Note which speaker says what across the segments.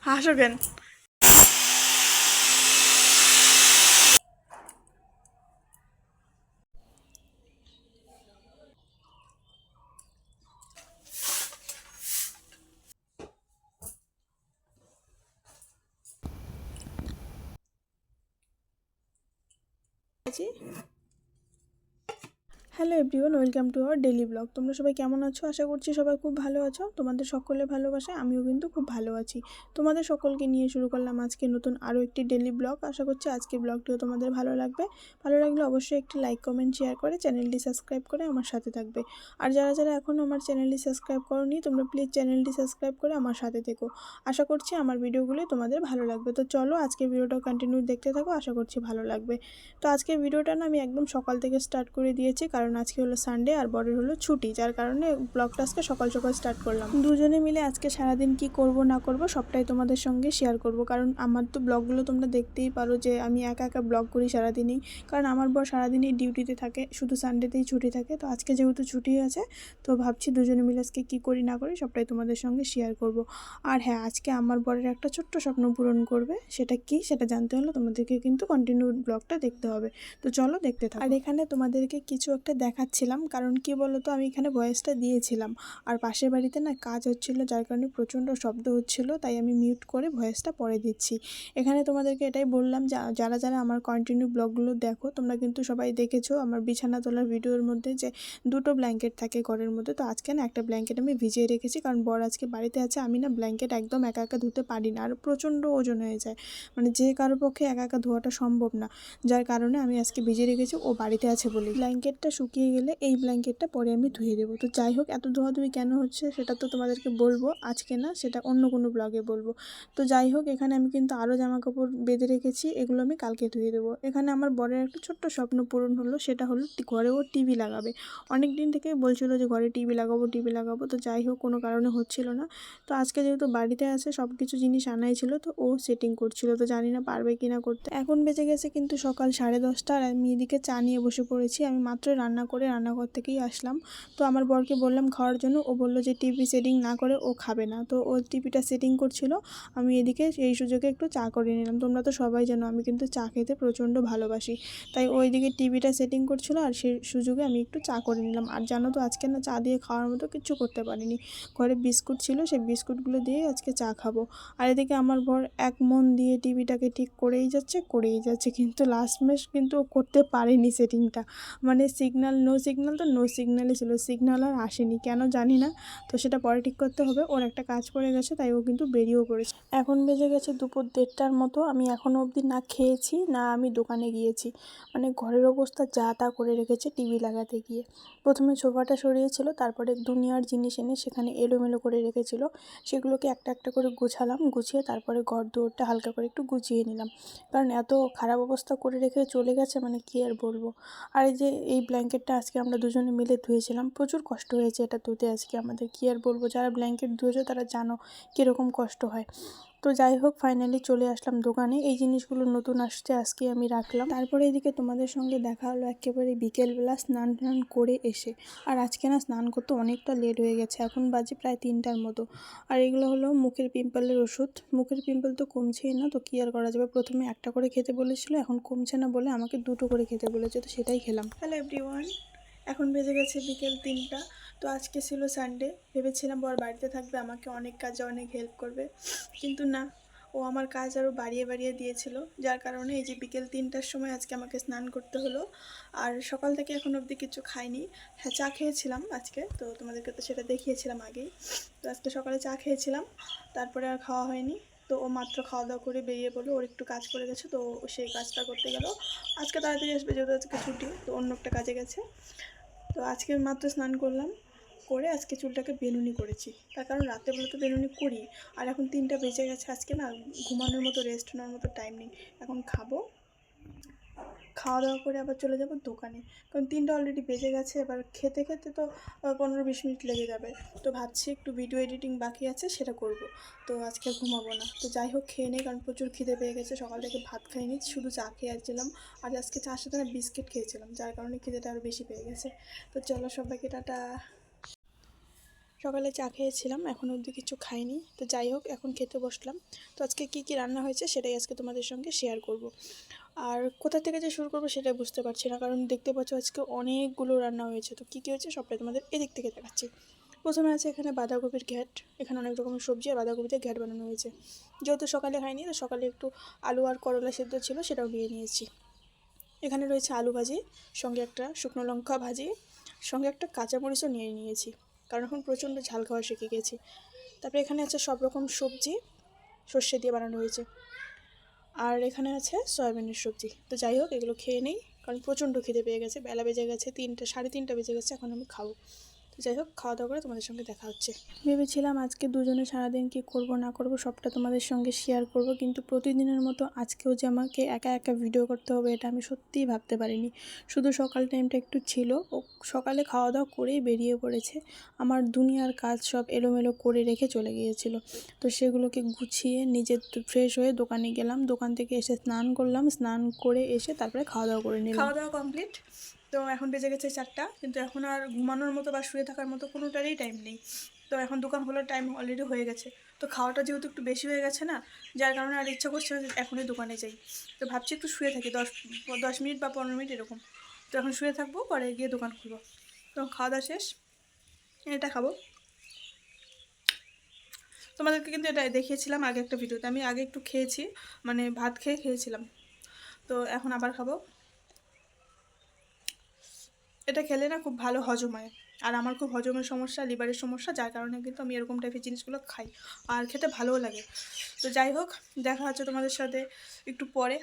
Speaker 1: হাসো কেন? Hello everyone, welcome to our daily blog. তোমরা সবাই কেমন আছো? আশা করছি সবাই খুব ভালো আছো। তোমাদের সকলের ভালোবাসায় আমিও কিন্তু খুব ভালো আছি। তোমাদের সকলকে নিয়ে শুরু করলাম আজকে নতুন আরও একটি ডেলি ব্লগ। আশা করছি আজকের ব্লগটিও তোমাদের ভালো লাগবে। ভালো লাগলে অবশ্যই একটি লাইক, কমেন্ট, শেয়ার করে চ্যানেলটি সাবস্ক্রাইব করে আমার সাথে থাকবে। আর যারা যারা এখনও আমার চ্যানেলটি সাবস্ক্রাইব করোনি, তোমরা প্লিজ চ্যানেলটি সাবস্ক্রাইব করে আমার সাথে থেকো। আশা করছি আমার ভিডিওগুলি তোমাদের ভালো লাগবে। তো চলো আজকের ভিডিওটা কন্টিনিউ দেখতে থাকো, আশা করছি ভালো লাগবে। তো আজকের ভিডিওটা না আমি একদম সকাল থেকে স্টার্ট করে দিয়েছি, কারণ আজকে হলো সানডে আর বরের হলো ছুটি, যার কারণে ব্লগটা আজকে সকাল সকাল স্টার্ট করলাম। দুজনে মিলে আজকে সারাদিন কি করব না করব সবটাই তোমাদের সঙ্গে শেয়ার করব, কারণ আমার তো ব্লগগুলো তোমরা দেখতেই পারো যে আমি একা একা ব্লগ করি সারাদিনই, কারণ আমার বর সারাদিনই ডিউটিতে থাকে, শুধু সানডেতেই ছুটি থাকে। তো আজকে যেহেতু ছুটি আছে, তো ভাবছি দুজনে মিলে আজকে কী করি না করি সবটাই তোমাদের সঙ্গে শেয়ার করব। আর হ্যাঁ, আজকে আমার বরের একটা ছোট্ট স্বপ্ন পূরণ করবে, সেটা কি সেটা জানতে হলে তোমাদেরকে কিন্তু কন্টিনিউ ব্লগটা দেখতে হবে। তো চলো দেখতে থাকো। আর এখানে তোমাদেরকে কিছু একটা দেখাচ্ছিলাম, কারণ কি বলো তো, আমি এখানে ভয়েসটা দিয়েছিলাম আর পাশের বাড়িতে না কাজ হচ্ছিলো, যার কারণে প্রচণ্ড শব্দ হচ্ছিলো, তাই আমি মিউট করে ভয়েসটা পরে দিচ্ছি। এখানে তোমাদেরকে এটাই বললাম যে যারা যারা আমার কন্টিনিউ ব্লগগুলো দেখো, তোমরা কিন্তু সবাই দেখেছো আমার বিছানা তোলার ভিডিওর মধ্যে যে দুটো ব্ল্যাঙ্কেট থাকে ঘরের মধ্যে। তো আজকে না একটা ব্ল্যাঙ্কেট আমি ভিজিয়ে রেখেছি, কারণ বর আজকে বাড়িতে আছে। আমি না ব্ল্যাঙ্কেট একদম একা একা ধুতে পারি না, আর প্রচণ্ড ওজন হয়ে যায়, মানে যে কারোর পক্ষে একা একা ধোয়াটা সম্ভব না, যার কারণে আমি আজকে ভিজিয়ে রেখেছি ও বাড়িতে আছে বলে। ব্ল্যাঙ্কেটটা শুকিয়ে গেলে এই ব্ল্যাঙ্কেটটা পরে আমি ধুয়ে দেবো। তো যাই হোক, এত ধোয়াধুয়ি কেন হচ্ছে সেটা তো তোমাদেরকে বলবো আজকে না, সেটা অন্য কোনো ব্লগে বলবো। তো যাই হোক, এখানে আমি কিন্তু আরও জামা কাপড় বেঁধে রেখেছি, এগুলো আমি কালকে ধুয়ে দেবো। এখানে আমার বরের একটা ছোট্ট স্বপ্ন পূরণ হলো, সেটা হলো ঘরে ও টিভি লাগাবে। অনেক দিন থেকেই বলছিল যে ঘরে টিভি লাগাবো টিভি লাগাবো, তো যাই হোক কোনো কারণে হচ্ছিল না। তো আজকে যেহেতু বাড়িতে আছে, সব কিছু জিনিস আনাই ছিল, তো ও সেটিং করছিল, তো জানি না পারবে কিনা করতে। এখন বেজে গেছে কিন্তু সকাল 10:30, আর আমি এদিকে চা নিয়ে বসে পড়েছি। আমি মাত্র রান্না করে রান্নাঘর থেকেই আসলাম। তো আমার বরকে বললাম খাওয়ার জন্য, ও বললো যে টিভি সেটিং না করে ও খাবে না, তো ও টিভিটা সেটিং করছিল। আমি এদিকে এই সুযোগে একটু চা করে নিলাম। তোমরা তো সবাই জানো আমি কিন্তু চা খেতে প্রচণ্ড ভালোবাসি, তাই ওইদিকে টিভিটা সেটিং করছিল আর সেই সুযোগে আমি একটু চা করে নিলাম। আর জানো তো আজকে না চা দিয়ে খাওয়ার মতো কিছু করতে পারিনি, ঘরে বিস্কুট ছিল, সেই বিস্কুটগুলো দিয়ে আজকে চা খাবো। আর এদিকে আমার বর এক মন দিয়ে টিভিটাকে ঠিক করেই যাচ্ছে, কিন্তু লাস্ট ম্যাচ কিন্তু ও করতে পারেনি সেটিংটা, মানে সিগন্যাল নো সিগন্যাল, তো নো সিগন্যালই ছিল, সিগন্যাল আর আসেনি কেন জানি না। তো সেটা পরে ঠিক করতে হবে, ওর একটা কাজ পড়ে গেছে, তাই ও কিন্তু বেরিয়েও পড়েছে। এখন বেজে গেছে দুপুর 1:30টার মতো, আমি এখনও অবধি না খেয়েছি না আমি দোকানে গিয়েছি, মানে ঘরের অবস্থা যা তা করে রেখেছে টিভি লাগাতে গিয়ে। প্রথমে সোফাটা সরিয়েছিল, তারপরে দুনিয়ার জিনিস এনে সেখানে এলোমেলো করে রেখেছিল, সেগুলোকে একটা একটা করে গুছালাম, গুছিয়ে তারপরে ঘর দুয়ারটা হালকা করে একটু গুছিয়ে নিলাম, কারণ এত খারাপ অবস্থা করে রেখে চলে গেছে, মানে কী আর বলবো। আর এই যে এই ব্ল্যাঙ্কেটটা আজকে আমরা দুজনে মিলে ধুয়েছিলাম, প্রচুর কষ্ট হয়েছে এটা ধুতে আজকে আমাদের, কী আর বলবো, যারা ব্ল্যাঙ্কেট ধুয়েছে তারা জানো কীরকম কষ্ট হয়। তো যাই হোক, ফাইনালি চলে আসলাম দোকানে, এই জিনিসগুলো নতুন আসছে আজকে আমি রাখলাম। তারপরে এদিকে তোমাদের সঙ্গে দেখা হলো একেবারে বিকেলবেলা স্নান টান করে এসে। আর আজকে না স্নান করতে অনেকটা লেট হয়ে গেছে, এখন বাজে প্রায় 3টার মতো। আর এগুলো হলো মুখের পিম্পলের ওষুধ, মুখের পিম্পল তো কমছেই না, তো কী আর করা যাবে। প্রথমে একটা করে খেতে বলেছিল, এখন কমছে না বলে আমাকে 2টো করে খেতে বলেছে, তো সেটাই খেলাম। হ্যালো এভরিওয়ান, এখন বেজে গেছে বিকেল 3টা। তো আজকে ছিল সানডে, ভেবেছিলাম বর বাড়িতে থাকবে, আমাকে অনেক কাজে অনেক হেল্প করবে, কিন্তু না, ও আমার কাজ আরও বাড়িয়ে বাড়িয়ে দিয়েছিল, যার কারণে এই যে বিকেল 3টার সময় আজকে আমাকে স্নান করতে হলো। আর সকাল থেকে এখন অবধি কিছু খাইনি। হ্যাঁ, চা খেয়েছিলাম আজকে, তো তোমাদেরকে তো সেটা দেখিয়েছিলাম আগেই। তো আজকে সকালে চা খেয়েছিলাম, তারপরে আর খাওয়া হয়নি। তো ও মাত্র খাওয়া দাওয়া করে বেরিয়ে পড়লো, ওর একটু কাজ করে গেছে, তো সেই কাজটা করতে গেল। আজকে তাড়াতাড়ি আসবে যেহেতু আজকে ছুটি, তো অন্য একটা কাজে গেছে। তো আজকে মাত্র স্নান করলাম, করে আজকে চুলটাকে বেনুনি করেছি, তার কারণ রাতে বলে তো বেনুনি করি। আর এখন 3টা বেজে গেছে, আজকে না ঘুমানোর মতো রেস্ট নেওয়ার মতো টাইম নেই। এখন খাবো, খাওয়া দাওয়া করে আবার চলে যাব দোকানে, কারণ 3টা অলরেডি বেজে গেছে, এবার খেতে খেতে তো 15-20 মিনিট লেগে যাবে। তো ভাবছি একটু ভিডিও এডিটিং বাকি আছে, সেটা করব। তো আজকে ঘুমাবো না, তো যাই হোক খেয়ে নেই, কারণ প্রচুর খিদে পেয়ে গেছে, সকাল থেকে ভাত খাইনি, শুধু চা খেয়ে আসছিলাম। আর আজকে চার সাথে না বিস্কিট খেয়েছিলাম, যার কারণে খিদেটা আরও বেশি পেয়ে গেছে। তো চলো সবাইকে টাটা। সকালে চা খেয়েছিলাম, এখন অবধি কিছু খাইনি। তো যাই হোক, এখন খেতে বসলাম। তো আজকে কি কি রান্না হয়েছে সেটাই আজকে তোমাদের সঙ্গে শেয়ার করব। আর কোথা থেকে যে শুরু করবো সেটাই বুঝতে পারছি না, কারণ দেখতে পাচ্ছ আজকে অনেকগুলো রান্না হয়েছে। তো কী কী হয়েছে সবটাই তোমাদের এদিক থেকে দেখাচ্ছি। প্রথমে আছে এখানে বাঁধাকপির ঘ্যাট। এখানে অনেক রকমের সবজি আর বাঁধাকপিতে ঘ্যাট বানানো হয়েছে। যেহেতু সকালে খাইনি, তো সকালে একটু আলু আর করলা সেদ্ধ ছিল, সেটাও নিয়ে নিয়েছি। এখানে রয়েছে আলু ভাজি, সঙ্গে একটা শুকনো লঙ্কা ভাজি, সঙ্গে একটা কাঁচামরিচও নিয়ে নিয়েছি, কারণ এখন প্রচণ্ড ঝাল খাওয়া শিখে গেছি। তারপরে এখানে আছে সব রকম সবজি, সর্ষে দিয়ে বানানো হয়েছে। আর এখানে আছে সয়াবিনের সবজি। তো যাই হোক, এগুলো খেয়ে নেই, কারণ প্রচণ্ড খিদে পেয়ে গেছে। বেলা বেজে গেছে 3টে, 3:30 বেজে গেছে, এখন আমি খাবো। তো যাই হোক, খাওয়া দাওয়া করে তোমাদের সঙ্গে দেখা হচ্ছে। ভেবেছিলাম আজকে দুজনে সারাদিন কী করব না করব সবটা তোমাদের সঙ্গে শেয়ার করব, কিন্তু প্রতিদিনের মতো আজকেও যে আমাকে একা একা ভিডিও করতে হবে এটা আমি সত্যিই ভাবতে পারিনি। শুধু সকাল টাইমটা একটু ছিল, ও সকালে খাওয়া দাওয়া করেই বেরিয়ে পড়েছে। আমার দুনিয়ার কাজ সব এলোমেলো করে রেখে চলে গিয়েছিল। তো সেগুলোকে গুছিয়ে নিজে ফ্রেশ হয়ে দোকানে গেলাম, দোকান থেকে এসে স্নান করলাম, স্নান করে এসে তারপরে খাওয়া দাওয়া করে নিলাম। খাওয়া দাওয়া কমপ্লিট। তো এখন বেজে গেছে 4টা, কিন্তু এখন আর ঘুমানোর মতো বা শুয়ে থাকার মতো কোনোটারই টাইম নেই। তো এখন দোকান খোলার টাইম অলরেডি হয়ে গেছে। তো খাওয়াটা যেহেতু একটু বেশি হয়ে গেছে না, যার কারণে আর ইচ্ছা করছে না যে এখনই দোকানে যাই। তো ভাবছি একটু শুয়ে থাকি 10 মিনিট বা 15 মিনিট এরকম। তো এখন শুয়ে থাকবো, পরে গিয়ে দোকান খুলবো। তো খাওয়া দাওয়া শেষ, এটা খাবো। তোমাদেরকে কিন্তু এটা দেখিয়েছিলাম আগে একটা ভিডিওতে, আমি আগে একটু খেয়েছি, মানে ভাত খেয়েছিলাম। তো এখন আবার খাবো। এটা খেলে না খুব ভালো হজম হয়, আর আমার খুব হজমের সমস্যা, লিভারের সমস্যা, যার কারণে কিন্তু আমি এরকম টাইপের জিনিসগুলো খাই, আর খেতে ভালোও লাগে। তো যাই হোক, দেখা হচ্ছে তোমাদের সাথে একটু পরে।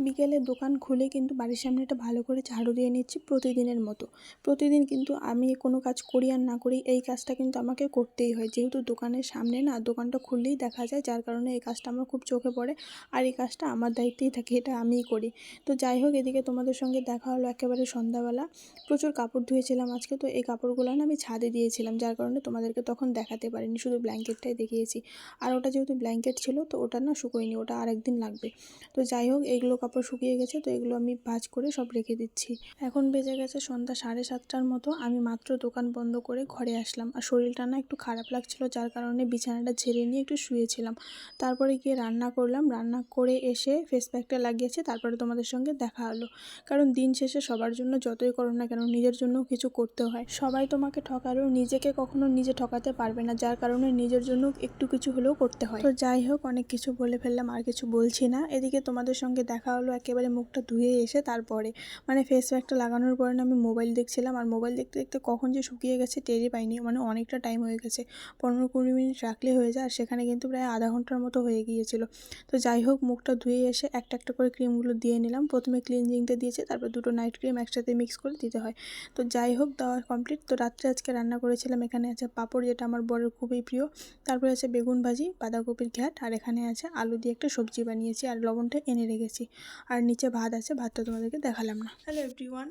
Speaker 1: বিকেলে দোকান খুলে কিন্তু বাড়ির সামনেটা ভালো করে ঝাড়ু দিয়ে নিচ্ছি প্রতিদিনের মতো। প্রতিদিন কিন্তু আমি কোনো কাজ করি আর না করি, এই কাজটা কিন্তু আমাকে করতেই হয়, যেহেতু দোকানের সামনে না, দোকানটা খুললেই দেখা যায়, যার কারণে এই কাজটা আমার খুব চোখে পড়ে। আর এই কাজটা আমার দায়িত্বেই থাকে, এটা আমিই করি। তো যাই হোক, এদিকে তোমাদের সঙ্গে দেখা হলো একেবারে সন্ধ্যাবেলা। প্রচুর কাপড় ধুয়েছিলাম আজকে, তো এই কাপড়গুলো না আমি ছাদে দিয়েছিলাম, যার কারণে তোমাদেরকে তখন দেখাতে পারিনি, শুধু ব্ল্যাঙ্কেটটাই দেখিয়েছি। আর ওটা যেহেতু ব্ল্যাঙ্কেট ছিল, তো ওটা না শুকোয়নি, ওটা আর একদিন লাগবে। তো যাই হোক, এইগুলো কাপড় শুকিয়ে গেছে, তো এগুলো আমি ভাঁজ করে সব রেখে দিচ্ছি। এখন বেজে গেছে সন্ধ্যা 7:30টার মতো। আমি মাত্র দোকান বন্ধ করে ঘরে আসলাম, আর শরীরটা না একটু খারাপ লাগছিল, যার কারণে বিছানাটা ঝেড়ে নিয়ে একটু শুয়েছিলাম। তারপরে গিয়ে রান্না করলাম, রান্না করে এসে ফেস প্যাকটা লাগিয়েছি, তারপরে তোমাদের সঙ্গে দেখা হলো। কারণ দিন শেষে সবার জন্য যতই করো না কেন, নিজের জন্য কিছু করতে হয়। সবাই তোমাকে ঠকালেও নিজেকে কখনো নিজে ঠকাতে পারবে না, যার কারণে নিজের জন্য একটু কিছু হলেও করতে হয়। তো যাই হোক, অনেক কিছু বলে ফেললাম, আর কিছু বলছি না। এদিকে তোমাদের সঙ্গে দেখা হলো একেবারে মুখটা ধুয়ে এসে, তারপরে মানে ফেস প্যাকটা লাগানোর পরে না আমি মোবাইল দেখছিলাম, আর মোবাইল দেখতে দেখতে কখন যে শুকিয়ে গেছে টেরই পাইনি, মানে অনেকটা টাইম হয়ে গেছে। 15-20 মিনিট রাখলে হয়ে যায়, আর সেখানে কিন্তু প্রায় আধা ঘন্টার মতো হয়ে গিয়েছিল। তো যাই হোক, মুখটা ধুয়ে এসে একটা একটা করে ক্রিমগুলো দিয়ে নিলাম। প্রথমে ক্লিনজিংটা দিয়েছে, তারপর 2টো নাইট ক্রিম একসাথে মিক্স করে দিতে হয়। তো যাই হোক, দেওয়া কমপ্লিট। তো রাত্রে আজকে রান্না করেছিলাম, এখানে আছে পাঁপড়, যেটা আমার বরের খুবই প্রিয়। তারপরে আছে বেগুন ভাজি, বাঁধাকপির ঘ্যাট, আর এখানে আছে আলু দিয়ে একটা সবজি বানিয়েছি, আর লবণটা এনে রেখেছি। আর নিচে ভাত আছে, ভাতটা তোমাদেরকে দেখালাম না। হ্যালো এভরিওয়ান,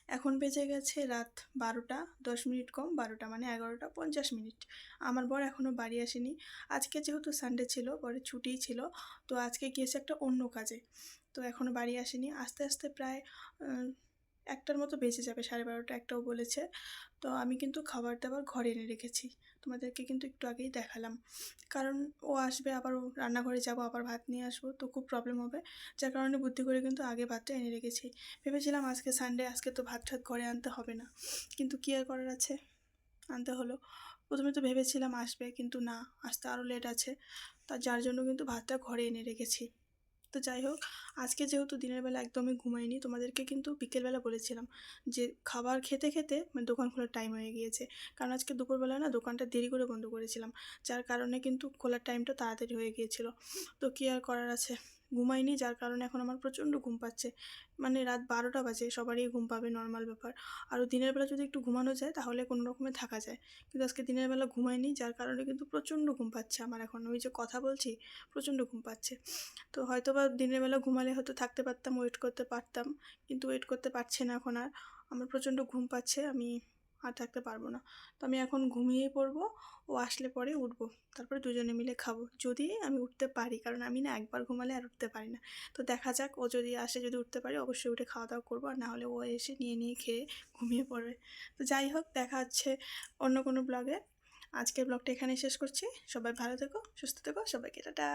Speaker 1: এখন বেজে গেছে রাত 12টা 10 মিনিট কম, 12টা মানে 11টা 50 মিনিট। আমার বর এখনও বাড়ি আসেনি। আজকে যেহেতু সানডে ছিল, বরের ছুটিই ছিল, তো আজকে গিয়েছে একটা অন্য কাজে। তো এখনও বাড়ি আসেনি, আস্তে আস্তে প্রায় 1টার মতো বেজে যাবে, 12:30 1টাও বলেছে। তো আমি কিন্তু খাবার দাবার ঘরে এনে রেখেছি, তোমাদেরকে কিন্তু একটু আগেই দেখালাম। কারণ ও আসবে, আবার ও রান্নাঘরে যাব, আবার ভাত নিয়ে আসবো, তো খুব প্রবলেম হবে, যার কারণে বুদ্ধি করে কিন্তু আগে ভাতটা এনে রেখেছি। ভেবেছিলাম আজকে সানডে, আজকে তো ভাত ঠাত ঘরে আনতে হবে না, কিন্তু কী আর করার আছে, আনতে হলো। প্রথমে তো ভেবেছিলাম আসবে, কিন্তু না, আসতে আরও লেট আছে, যার জন্য কিন্তু ভাতটা ঘরে এনে রেখেছি। তো যাই হোক, আজকে যেহেতু দিনের বেলা একদমই ঘুমাইনি, তোমাদেরকে কিন্তু বিকেলবেলা বলেছিলাম যে খাবার খেতে খেতে মানে দোকান খোলার টাইম হয়ে গিয়েছে। কারণ আজকে দুপুরবেলা না দোকানটা দেরি করে বন্ধ করেছিলাম, যার কারণে কিন্তু খোলার টাইমটা তাড়াতাড়ি হয়ে গিয়েছিল। তো কী আর করার আছে, ঘুমাইনি, যার কারণে এখন আমার প্রচণ্ড ঘুম পাচ্ছে। মানে রাত 12টা বাজে, সবারই ঘুম পাবে, নর্মাল ব্যাপার। আরও দিনের বেলা যদি একটু ঘুমানো যায় তাহলে কোনো রকমে থাকা যায়, কিন্তু আজকে দিনের বেলা ঘুমাইনি, যার কারণে কিন্তু প্রচণ্ড ঘুম পাচ্ছে আমার। এখন ওই যে কথা বলছি, প্রচণ্ড ঘুম পাচ্ছে। তো হয়তো বা দিনের বেলা ঘুমালে হয়তো থাকতে পারতাম, ওয়েট করতে পারতাম, কিন্তু ওয়েট করতে পারছি না এখন আর। আমার প্রচণ্ড ঘুম পাচ্ছে, আমি আর থাকতে পারবো না। তো আমি এখন ঘুমিয়েই পড়বো, ও আসলে পরে উঠবো, তারপরে দুজনে মিলে খাবো, যদি আমি উঠতে পারি, কারণ আমি না একবার ঘুমালে আর উঠতে পারি না। তো দেখা যাক, ও যদি আসে, যদি উঠতে পারি অবশ্যই উঠে খাওয়া দাওয়া করবো, আর না হলে ও এসে নিয়ে নিয়ে খেয়ে ঘুমিয়ে পড়বে। তো যাই হোক, দেখা হচ্ছে অন্য কোনো ব্লগে। আজকের ব্লগটা এখানেই শেষ করছি। সবাই ভালো থেকো, সুস্থ থেকো, সবাইকে টাটা।